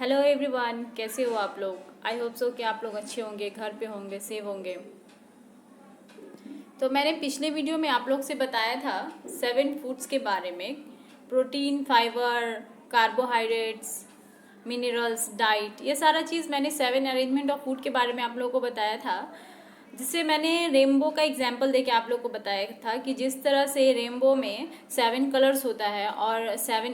Hello everyone, कैसे हो आप लोग। आई होप सो कि आप लोग अच्छे होंगे, घर पे होंगे, सेफ होंगे। तो मैंने पिछले वीडियो में आप लोग से बताया था 7 फूड्स के बारे में। Protein, fibre, carbohydrates, minerals, diet, ये सारा चीज़ मैंने 7 अरेंजमेंट ऑफ फूड के बारे में आप लोगों को बताया था। जिससे मैंने रेनबो का एग्जाम्पल देके आप लोग को बताया था कि जिस तरह से रेनबो में 7 कलर्स होता है और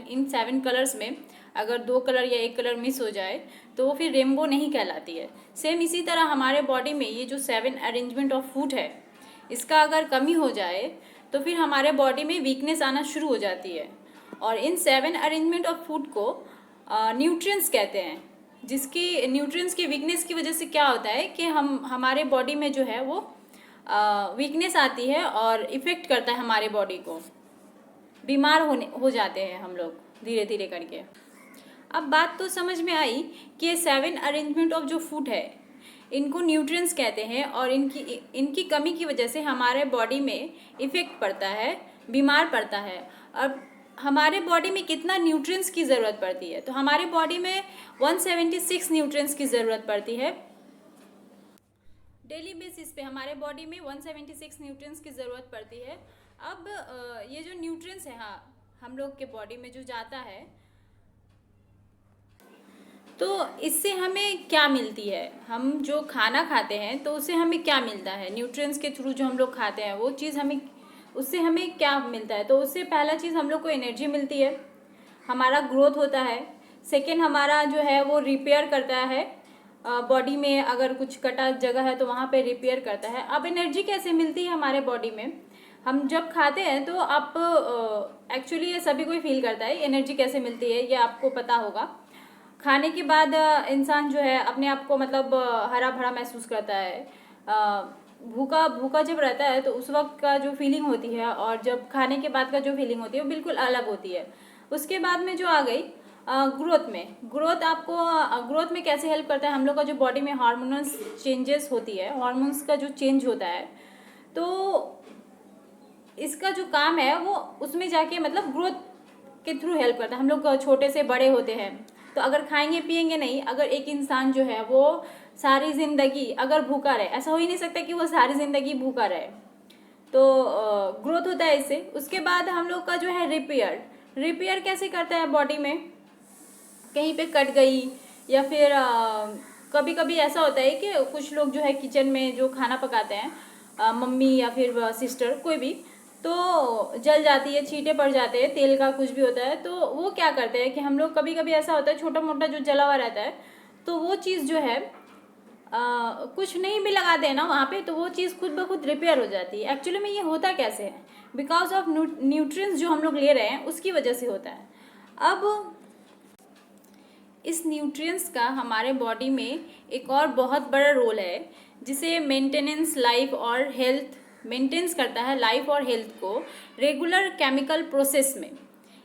इन 7 कलर्स में अगर 2 कलर या 1 कलर मिस हो जाए तो वो फिर रेनबो नहीं कहलाती है। सेम इसी तरह हमारे बॉडी में ये जो 7 अरेंजमेंट ऑफ फूड है, इसका अगर कमी हो जाए तो फिर हमारे बॉडी में वीकनेस आना शुरू हो जाती है। और इन 7 अरेंजमेंट ऑफ फूड को न्यूट्रिएंट्स कहते हैं। जिसकी न्यूट्रिएंट्स की वीकनेस की वजह से क्या होता है कि हमारे बॉडी में जो है वो वीकनेस आती है और इफ़ेक्ट करता है हमारे बॉडी को। बीमार हो जाते हैं हम लोग धीरे धीरे करके। अब बात तो समझ में आई कि ये 7 अरेंजमेंट ऑफ जो फूड है इनको न्यूट्रिएंट्स कहते हैं और इनकी कमी की वजह से हमारे बॉडी में इफ़ेक्ट पड़ता है, बीमार पड़ता है। अब हमारे बॉडी में कितना न्यूट्रिएंट्स की ज़रूरत पड़ती है, तो हमारे बॉडी में 176 न्यूट्रिएंट्स की ज़रूरत पड़ती है। डेली बेसिस पे हमारे बॉडी में 176 न्यूट्रिएंट्स की ज़रूरत पड़ती है। अब ये जो न्यूट्रिएंट्स है, हाँ, हम लोग के बॉडी में जो जाता है तो इससे हमें क्या मिलती है। हम जो खाना खाते हैं तो उससे हमें क्या मिलता है, न्यूट्रिएंट्स के थ्रू जो हम लोग खाते हैं वो चीज़ उससे हमें क्या मिलता है। तो उससे पहला चीज़ हम लोग को एनर्जी मिलती है, हमारा ग्रोथ होता है। सेकेंड, हमारा जो है वो रिपेयर करता है, बॉडी में अगर कुछ कटा जगह है तो वहाँ पे रिपेयर करता है। अब एनर्जी कैसे मिलती है हमारे बॉडी में, हम जब खाते हैं तो आप एक्चुअली ये सभी कोई फील करता है एनर्जी कैसे मिलती है, ये आपको पता होगा। खाने के बाद इंसान जो है अपने आप को मतलब हरा भरा महसूस करता है। भूखा भूखा जब रहता है तो उस वक्त का जो फीलिंग होती है और जब खाने के बाद का जो फीलिंग होती है वो बिल्कुल अलग होती है। उसके बाद में जो आ गई ग्रोथ में कैसे हेल्प करता है, हम लोग का जो बॉडी में हार्मोनल चेंजेस होती है, हार्मोन्स का जो चेंज होता है, तो इसका जो काम है वो उसमें जाके मतलब ग्रोथ के थ्रू हेल्प करता है। हम लोग छोटे से बड़े होते हैं तो अगर खाएंगे पिएंगे नहीं, अगर एक इंसान जो है वो सारी ज़िंदगी अगर भूखा रहे, ऐसा हो ही नहीं सकता कि वो सारी ज़िंदगी भूखा रहे, तो ग्रोथ होता है इससे। उसके बाद हम लोग का जो है रिपेयर कैसे करता है बॉडी में, कहीं पे कट गई या फिर कभी कभी ऐसा होता है कि कुछ लोग जो है किचन में जो खाना पकाते हैं, मम्मी या फिर सिस्टर कोई भी, तो जल जाती है, छींटे पड़ जाते हैं, तेल का कुछ भी होता है, तो वो क्या करते हैं कि हम लोग कभी कभी ऐसा होता है छोटा मोटा जो जला हुआ रहता है तो वो चीज़ जो है कुछ नहीं भी लगाते हैं ना वहाँ पे, तो वो चीज़ खुद ब खुद रिपेयर हो जाती है। एक्चुअली में ये होता कैसे है, बिकॉज ऑफ न्यूट्रिएंट्स जो हम लोग ले रहे हैं उसकी वजह से होता है। अब इस न्यूट्रिएंट्स का हमारे बॉडी में एक और बहुत बड़ा रोल है जिसे मेंटेनेंस लाइफ और हेल्थ मेंटेन्स करता है, लाइफ और हेल्थ को रेगुलर केमिकल प्रोसेस में।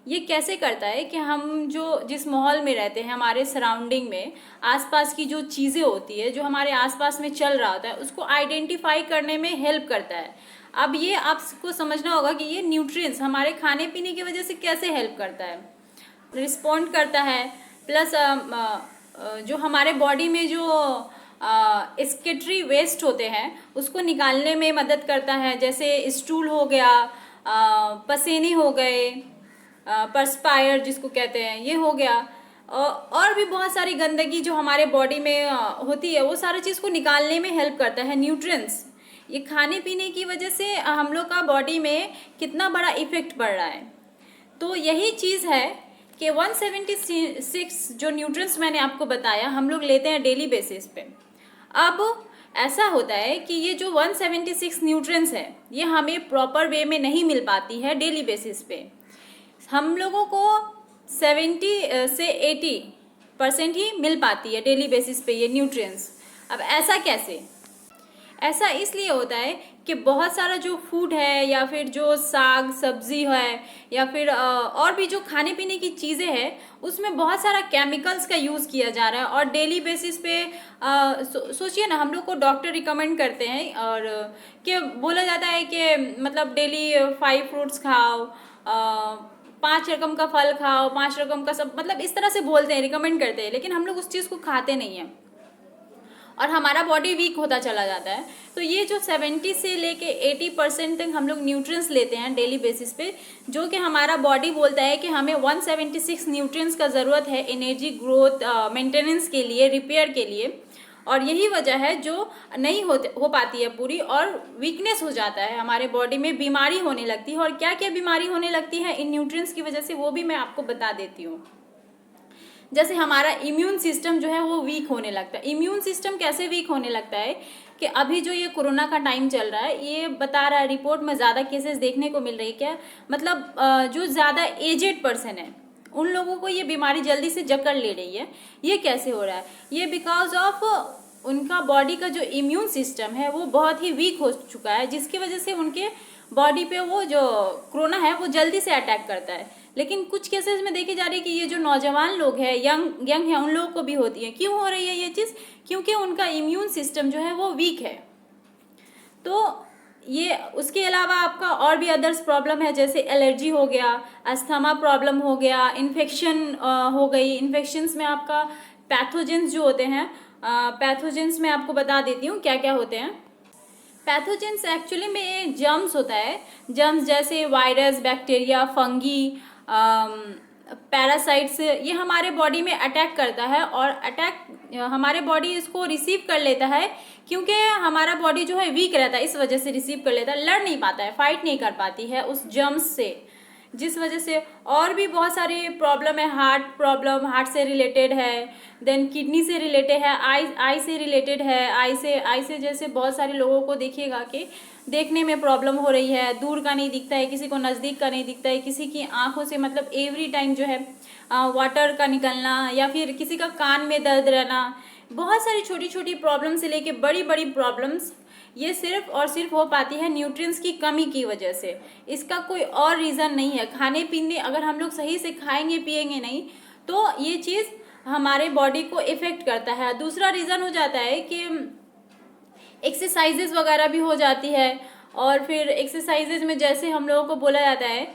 ये कैसे करता है कि हम जो जिस माहौल में रहते हैं, हमारे सराउंडिंग में आसपास की जो चीज़ें होती है, जो हमारे आसपास में चल रहा होता है, उसको आइडेंटिफाई करने में हेल्प करता है। अब ये आपको समझना होगा कि ये न्यूट्रिएंट्स हमारे खाने पीने की वजह से कैसे हेल्प करता है, रिस्पॉन्ड करता है। प्लस जो हमारे बॉडी में जो एक्सक्रीटरी वेस्ट होते हैं उसको निकालने में मदद करता है, जैसे स्टूल हो गया, पसीने हो गए, परस्पायर जिसको कहते हैं, ये हो गया, और भी बहुत सारी गंदगी जो हमारे बॉडी में होती है, वो सारी चीज़ को निकालने में हेल्प करता है न्यूट्रिएंट्स। ये खाने पीने की वजह से हम लोग का बॉडी में कितना बड़ा इफेक्ट पड़ रहा है। तो यही चीज़ है कि 176 जो न्यूट्रिएंट्स मैंने आपको बताया हम लोग लेते हैं डेली बेसिस पे। अब ऐसा होता है कि ये जो 176 न्यूट्रिएंट्स है ये हमें प्रॉपर वे में नहीं मिल पाती है डेली बेसिस पे। हम लोगों को 70 से 80% ही मिल पाती है डेली बेसिस पे ये न्यूट्रिएंट्स। अब ऐसा कैसे, ऐसा इसलिए होता है कि बहुत सारा जो फूड है या फिर जो साग सब्जी है या फिर और भी जो खाने पीने की चीज़ें हैं उसमें बहुत सारा केमिकल्स का यूज़ किया जा रहा है। और डेली बेसिस पे सोचिए ना, हम लोग को डॉक्टर रिकमेंड करते हैं और कि बोला जाता है कि मतलब डेली 5 फ्रूट्स खाओ, 5 रकम का फल खाओ, 5 रकम का सब, मतलब इस तरह से बोलते हैं, रिकमेंड करते हैं, लेकिन हम लोग उस चीज़ को खाते नहीं हैं और हमारा बॉडी वीक होता चला जाता है। तो ये जो 70 से लेके 80% तक हम लोग न्यूट्रिएंट्स लेते हैं डेली बेसिस पे, जो कि हमारा बॉडी बोलता है कि हमें 176 न्यूट्रिएंट्स का ज़रूरत है एनर्जी, ग्रोथ, मेंटेनेंस के लिए, रिपेयर के लिए। और यही वजह है जो नहीं हो पाती है पूरी, और वीकनेस हो जाता है हमारे बॉडी में, बीमारी होने लगती है। और क्या क्या बीमारी होने लगती है इन न्यूट्रिएंट्स की वजह से, वो भी मैं आपको बता देती हूँ। जैसे हमारा इम्यून सिस्टम जो है वो वीक होने लगता है। इम्यून सिस्टम कैसे वीक होने लगता है कि अभी जो ये कोरोना का टाइम चल रहा है, ये बता रहा है रिपोर्ट में ज़्यादा केसेस देखने को मिल रही है। क्या मतलब जो ज़्यादा एजेड पर्सन है उन लोगों को ये बीमारी जल्दी से जकड़ ले रही है। ये कैसे हो रहा है? ये बिकॉज ऑफ उनका बॉडी का जो इम्यून सिस्टम है वो बहुत ही वीक हो चुका है, जिसकी वजह से उनके बॉडी पे वो जो कोरोना है वो जल्दी से अटैक करता है। लेकिन कुछ केसेस में देखी जा रही है कि ये जो नौजवान लोग हैं, यंग है, उन लोगों को भी होती है। क्यों हो रही है ये चीज़? क्योंकि उनका इम्यून सिस्टम जो है वो वीक है। तो ये उसके अलावा आपका और भी अदर्स प्रॉब्लम है, जैसे एलर्जी हो गया, अस्थमा प्रॉब्लम हो गया, इन्फेक्शन हो गई। इन्फेक्शंस में आपका पैथोजेंस जो होते हैं, पैथोजेंस में आपको बता देती हूँ क्या क्या होते हैं। पैथोजेंस एक्चुअली में जर्म्स होता है, जर्म्स जैसे वायरस, बैक्टीरिया, फंगी, पैरासाइट्स, ये हमारे बॉडी में अटैक करता है। और अटैक हमारे बॉडी इसको रिसीव कर लेता है, क्योंकि हमारा बॉडी जो है वीक रहता है, इस वजह से रिसीव कर लेता है, लड़ नहीं पाता है, फाइट नहीं कर पाती है उस जर्म्स से, जिस वजह से और भी बहुत सारे प्रॉब्लम है। हार्ट प्रॉब्लम, हार्ट से रिलेटेड है, देन किडनी से रिलेटेड है, आई से रिलेटेड है। आई से जैसे बहुत सारे लोगों को देखिएगा कि देखने में प्रॉब्लम हो रही है, दूर का नहीं दिखता है, किसी को नज़दीक का नहीं दिखता है, किसी की आंखों से मतलब एवरी टाइम जो है वाटर का निकलना, या फिर किसी का कान में दर्द रहना। बहुत सारी छोटी छोटी प्रॉब्लम से लेके बड़ी बड़ी प्रॉब्लम्स, ये सिर्फ और सिर्फ हो पाती है न्यूट्रिएंट्स की कमी की वजह से। इसका कोई और रीज़न नहीं है। खाने पीने अगर हम लोग सही से खाएंगे पिएंगे नहीं तो ये चीज़ हमारे बॉडी को इफ़ेक्ट करता है। दूसरा रीज़न हो जाता है कि एक्सरसाइजेज वगैरह भी हो जाती है। और फिर एक्सरसाइजेज में जैसे हम लोगों को बोला जाता है,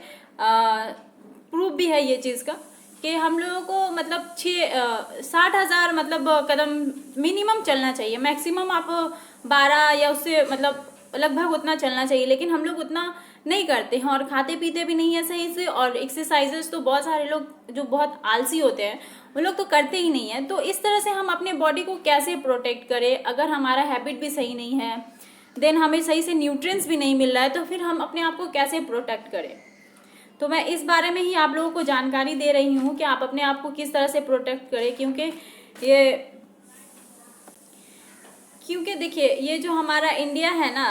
प्रूफ भी है ये चीज़ का, कि हम लोगों को मतलब 60,000 मतलब कदम मिनिमम चलना चाहिए। मैक्सिमम आप 12 या उससे मतलब लगभग उतना चलना चाहिए, लेकिन हम लोग उतना नहीं करते हैं और खाते पीते भी नहीं है सही से। और एक्सरसाइजेस तो बहुत सारे लोग जो बहुत आलसी होते हैं उन लोग तो करते ही नहीं है। तो इस तरह से हम अपने बॉडी को कैसे प्रोटेक्ट करें? अगर हमारा हैबिट भी सही नहीं है, देन हमें सही से न्यूट्रिएंट्स भी नहीं मिल रहा है, तो फिर हम अपने आप को कैसे प्रोटेक्ट करें? तो मैं इस बारे में ही आप लोगों को जानकारी दे रही हूँ कि आप अपने आप को किस तरह से प्रोटेक्ट करें। क्योंकि देखिए, ये जो हमारा इंडिया है ना,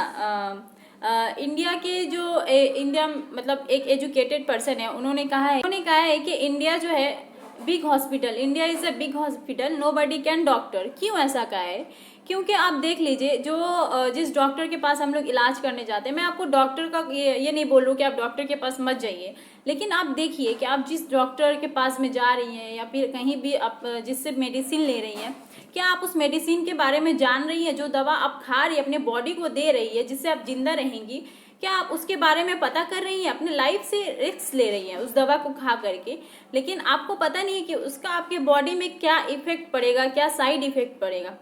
इंडिया के जो इंडिया मतलब एक एजुकेटेड पर्सन है, उन्होंने कहा है कि इंडिया जो है big hospital, India is a big hospital, nobody can doctor. क्यों ऐसा कहा है? क्योंकि आप देख लीजिए, जो जिस डॉक्टर के पास हम लोग इलाज करने जाते हैं, मैं आपको डॉक्टर का ये नहीं बोल रहा हूँ कि आप डॉक्टर के पास मत जाइए, लेकिन आप देखिए कि आप जिस डॉक्टर के पास में जा रही हैं या फिर कहीं भी आप जिससे मेडिसिन ले रही हैं, क्या आप उस मेडिसिन के बारे में जान रही हैं? जो दवा आप खा रही है, अपने बॉडी को दे रही है, जिससे आप जिंदा रहेंगी, क्या आप उसके बारे में पता कर रही हैं? अपने लाइफ से रिस्क ले रही हैं उस दवा को खा करके, लेकिन आपको पता नहीं है कि उसका आपके बॉडी में क्या इफेक्ट पड़ेगा, क्या साइड इफेक्ट पड़ेगा।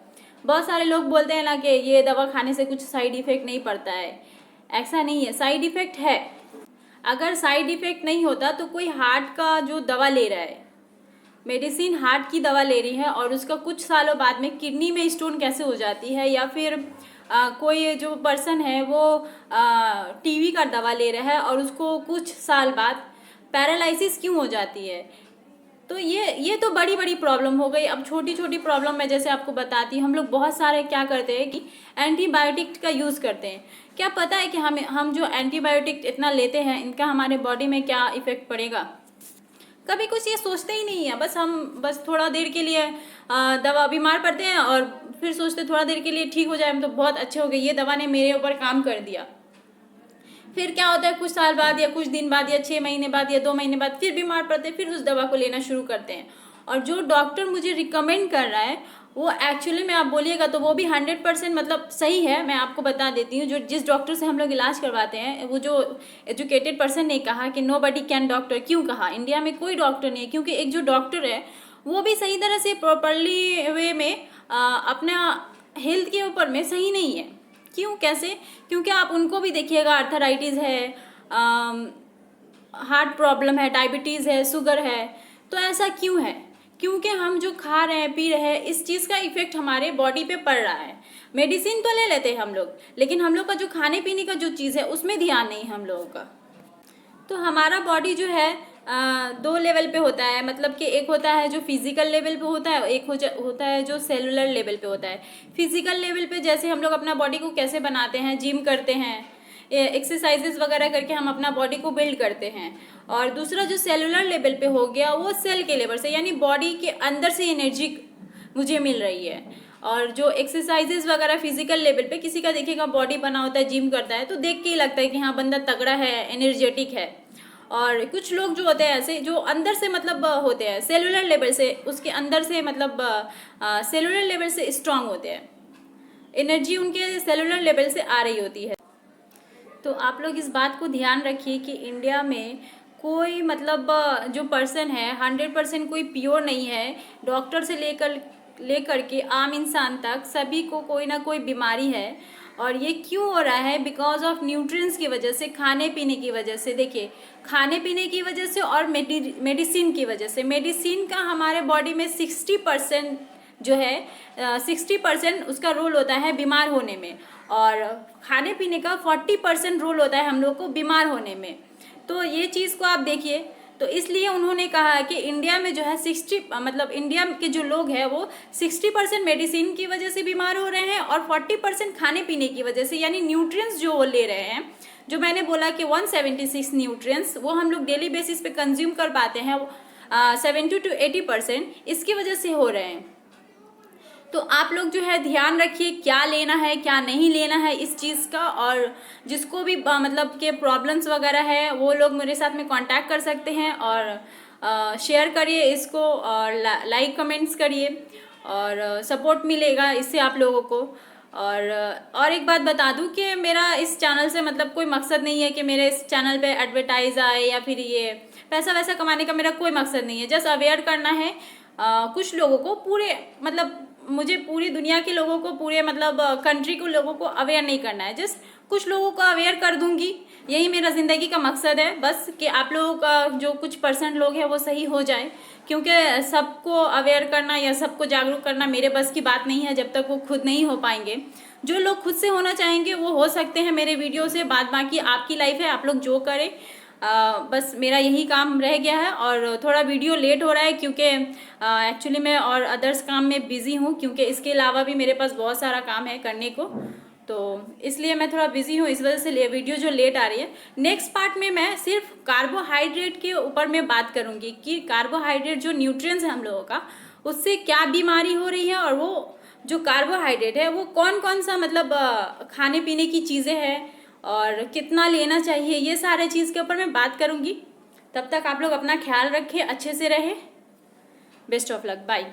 बहुत सारे लोग बोलते हैं ना कि ये दवा खाने से कुछ साइड इफेक्ट नहीं पड़ता है। ऐसा नहीं है, साइड इफेक्ट है। अगर साइड इफेक्ट नहीं होता तो कोई हार्ट का जो दवा ले रहा है, मेडिसिन हार्ट की दवा ले रही है, और उसका कुछ सालों बाद में किडनी में स्टोन कैसे हो जाती है, या फिर कोई जो पर्सन है वो टीबी का दवा ले रहा है और उसको कुछ साल बाद पैरालिसिस क्यों हो जाती है। तो ये तो बड़ी बड़ी प्रॉब्लम हो गई। अब छोटी छोटी प्रॉब्लम मैं जैसे आपको बताती हूँ, हम लोग बहुत सारे क्या करते हैं कि एंटीबायोटिक का यूज़ करते हैं। क्या पता है कि हम जो एंटीबायोटिक इतना लेते हैं, इनका हमारे बॉडी में क्या इफेक्ट पड़ेगा? कभी कुछ ये सोचते ही नहीं है। बस थोड़ा देर के लिए दवा, बीमार पड़ते हैं और फिर सोचते थोड़ा देर के लिए ठीक हो जाए, हम तो बहुत अच्छे हो गए, ये दवा ने मेरे ऊपर काम कर दिया। फिर क्या होता है, कुछ साल बाद या कुछ दिन बाद या 6 महीने बाद या 2 महीने बाद फिर बीमार पड़ते हैं, फिर उस दवा को लेना शुरू करते हैं। और जो डॉक्टर मुझे रिकमेंड कर रहा है वो एक्चुअली में आप बोलिएगा तो वो भी 100% मतलब सही है। मैं आपको बता देती हूँ, जो जिस डॉक्टर से हम लोग इलाज करवाते हैं, वो जो एजुकेटेड पर्सन ने कहा कि नो बडी कैन डॉक्टर, क्यों कहा? इंडिया में कोई डॉक्टर नहीं है, क्योंकि एक जो डॉक्टर है वो भी सही तरह से प्रॉपरली वे में अपना हेल्थ के ऊपर में सही नहीं है। क्यों, कैसे? क्योंकि आप उनको भी देखिएगा, आर्थराइटिस है, हार्ट प्रॉब्लम है, डायबिटीज़ है, शुगर है। तो ऐसा क्यों है? क्योंकि हम जो खा रहे हैं, पी रहे हैं, इस चीज़ का इफेक्ट हमारे बॉडी पे पड़ रहा है। मेडिसिन तो ले लेते हैं हम लोग, लेकिन हम लोग का जो खाने पीने का जो चीज़ है उसमें ध्यान नहीं हम लोगों का। तो हमारा बॉडी जो है दो लेवल पे होता है, मतलब कि एक होता है जो फिजिकल लेवल पे होता है, एक होता है जो सेलुलर लेवल पे होता है। फिजिकल लेवल पे जैसे हम लोग अपना बॉडी को कैसे बनाते हैं, जिम करते हैं, एक्सरसाइजेस वगैरह करके हम अपना बॉडी को बिल्ड करते हैं। और दूसरा जो सेलुलर लेवल पे हो गया, वो सेल के लेवल से, यानी बॉडी के अंदर से एनर्जी मुझे मिल रही है। और जो एक्सरसाइजेस वगैरह फिजिकल लेवल पे, किसी का देखिएगा बॉडी बना होता है, जिम करता है, तो देख के ही लगता है कि हाँ बंदा तगड़ा है, एनर्जेटिक है। और कुछ लोग जो होते हैं ऐसे, जो अंदर से मतलब होते हैं सेलुलर लेवल से, उसके अंदर से मतलब सेलुलर लेवल से स्ट्रांग होते हैं, एनर्जी उनके सेलुलर लेवल से आ रही होती है। तो आप लोग इस बात को ध्यान रखिए कि इंडिया में कोई मतलब जो पर्सन है 100% कोई प्योर नहीं है। डॉक्टर से लेकर के आम इंसान तक सभी को कोई ना कोई बीमारी है। और ये क्यों हो रहा है? बिकॉज ऑफ न्यूट्रिएंट्स की वजह से, खाने पीने की वजह से। देखिए, खाने पीने की वजह से और मेडिसिन की वजह से। मेडिसिन का हमारे बॉडी में 60% जो है 60% उसका रोल होता है बीमार होने में, और खाने पीने का 40% रोल होता है हम लोग को बीमार होने में। तो ये चीज़ को आप देखिए। तो इसलिए उन्होंने कहा कि इंडिया में जो है 60 मतलब इंडिया के जो लोग हैं वो 60% मेडिसिन की वजह से बीमार हो रहे हैं और 40% खाने पीने की वजह से, यानी न्यूट्रिएंट्स जो वो ले रहे हैं। जो मैंने बोला कि 176 न्यूट्रिएंट्स वो हम लोग डेली बेसिस पे कंज्यूम कर पाते हैं, 70 to 80% इसकी वजह से हो रहे हैं। तो आप लोग जो है ध्यान रखिए क्या लेना है क्या नहीं लेना है इस चीज़ का। और जिसको भी मतलब के प्रॉब्लम्स वगैरह है वो लोग मेरे साथ में कांटेक्ट कर सकते हैं। और शेयर करिए इसको, और लाइक कमेंट्स करिए, और सपोर्ट मिलेगा इससे आप लोगों को। और एक बात बता दूं कि मेरा इस चैनल से मतलब कोई मकसद नहीं है कि मेरे इस चैनल पे एडवर्टाइज आए या फिर ये पैसा वैसा कमाने का मेरा कोई मकसद नहीं है। जस्ट अवेयर करना है कुछ लोगों को, पूरे मतलब मुझे पूरी दुनिया के लोगों को, पूरे मतलब कंट्री को लोगों को अवेयर नहीं करना है। जस्ट कुछ लोगों को अवेयर कर दूंगी, यही मेरा ज़िंदगी का मकसद है बस, कि आप लोगों का जो कुछ % लोग हैं वो सही हो जाए। क्योंकि सबको अवेयर करना या सबको जागरूक करना मेरे बस की बात नहीं है जब तक वो खुद नहीं हो पाएंगे। जो लोग खुद से होना चाहेंगे वो हो सकते हैं मेरे वीडियो से, बाद बाकी आपकी लाइफ है, आप लोग जो करें। बस मेरा यही काम रह गया है। और थोड़ा वीडियो लेट हो रहा है क्योंकि एक्चुअली मैं और अदर्स काम में बिज़ी हूँ, क्योंकि इसके अलावा भी मेरे पास बहुत सारा काम है करने को, तो इसलिए मैं थोड़ा बिज़ी हूँ, इस वजह से वीडियो जो लेट आ रही है। नेक्स्ट पार्ट में मैं सिर्फ कार्बोहाइड्रेट के ऊपर मैं बात करूँगी कि कार्बोहाइड्रेट जो न्यूट्रिएंट्स है हम लोगों का, उससे क्या बीमारी हो रही है, और वो जो कार्बोहाइड्रेट है वो कौन कौन सा मतलब खाने पीने की चीज़ें हैं और कितना लेना चाहिए, ये सारे चीज़ के ऊपर मैं बात करूँगी। तब तक आप लोग अपना ख्याल रखें, अच्छे से रहें। Best of luck, bye.